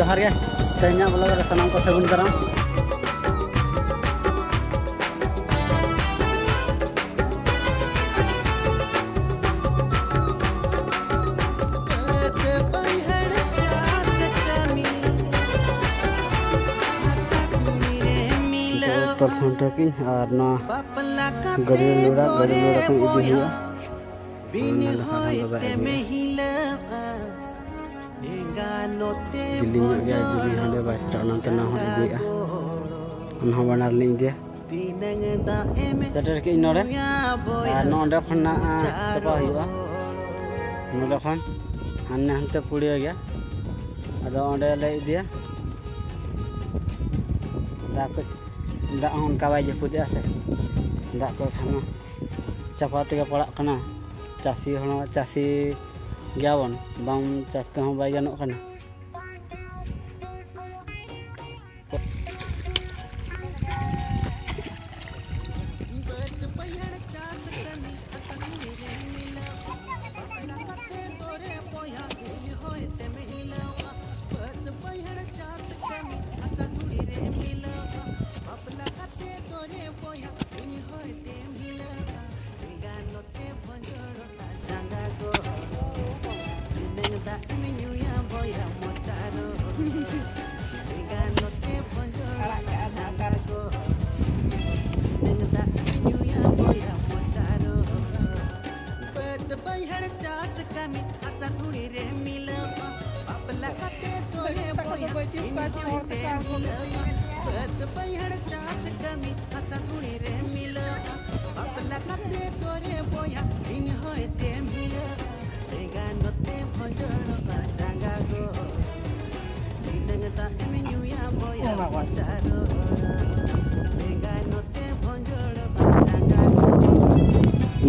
जोहार गे तेहना ब्लॉग रे सानाम को सागुन दाराम Tersantakin arna gari lura ko idi huwa jilinya ga jili hande ba strana tana ho idi a anha banar li dia tater ke inore arna onde khonna tapa huwa nole khon hanne hante pudiya ga ado onde le idia dapat ndak on kawai je putih ase ndak ko khana capate ga palak kana chasi hono chasi gyawon bang chas te ho bai ganok kana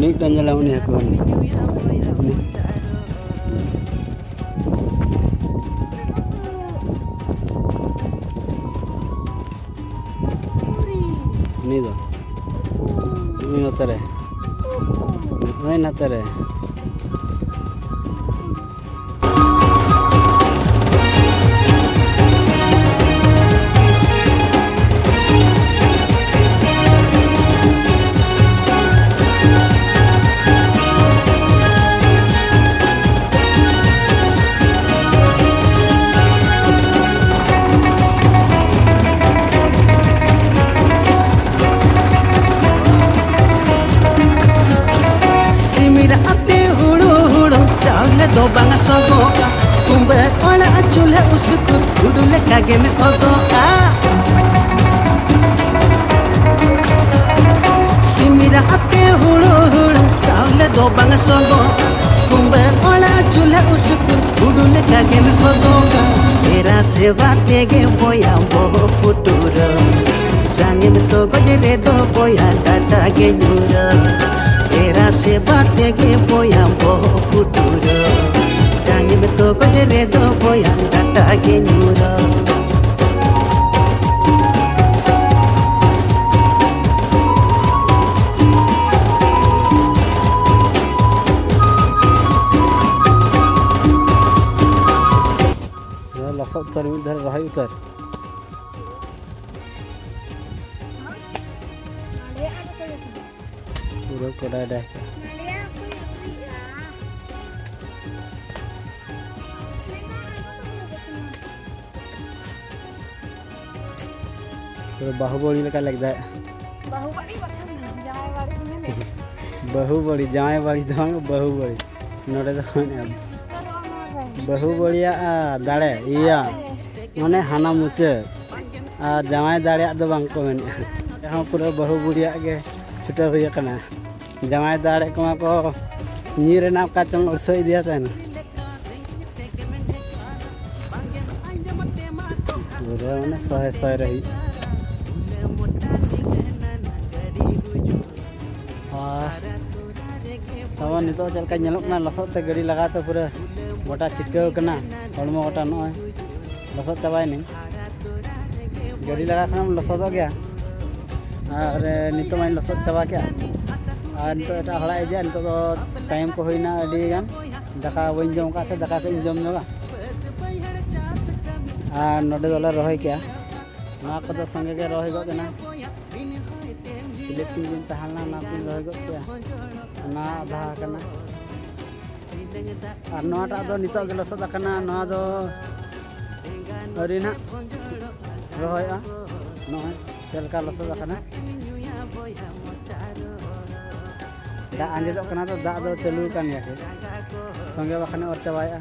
Nik dan jalan ni aku ni. Ni dah. Ni natare. Ni natare. दो बंग Sogou कुंबे ओला चूल्हे उसको उड़ुले कागे में ओगो सिमिरा आते हुड़ो हुड़ो चावले दो बंग Sogou कुंबे ओला चूल्हे उसको उड़ुले कागे में ओगो तेरा सेवा तेगे बोया वो पुटुरो जांगे में तो गजरे दो बोया डाटा गे न्यूरो तेरा सेवा तेगे बोया वो पुटुरो जांगे में तो गजरे दो बोया डाटा गे न्यूरो लसक उतर इधर रही उतर पूरा कोड़ा dah पूरा बाहुबली लगा लगता है बाहुबली जाए बाड़ी दंग बाहुबली नोड़े दो बाहुबली दाड़े इया माने हाना मुचे और जाए दाड़े दो बांग को मेन यहाँ पूरा बाहुबली के छुटा हुई कना जाए दाड़े को नीर ना का चंग उड़सो दिया था पूरा माने सहे सहे रही तब नितो चलका नेलोक ना लसत ते गाड़ी लगा तो पूरा गोटा चिटकाव कना हड़मो गोटा नय लसत चाबाय नहीं गाड़ी लगा खाना लसत गया और नितो मैं लसत चाबा क्या और नितो एटा हड़ा इजा नितो तो टाइम को होइना अडी गान दाका बइन जम का दाका से जम नगा और नोडे दोले रही क्या ना को तो संगे के रही गो ना सिलेक्टिंग दिन तहाना ना को रही गो क्या ना आधा करना और नोटा दो नितो के लसद करना ना दो अरिना रही नय चलका लसद करना दा आंजे दो करना तो दा दो चलू कान या के संगे बखाने और चबाया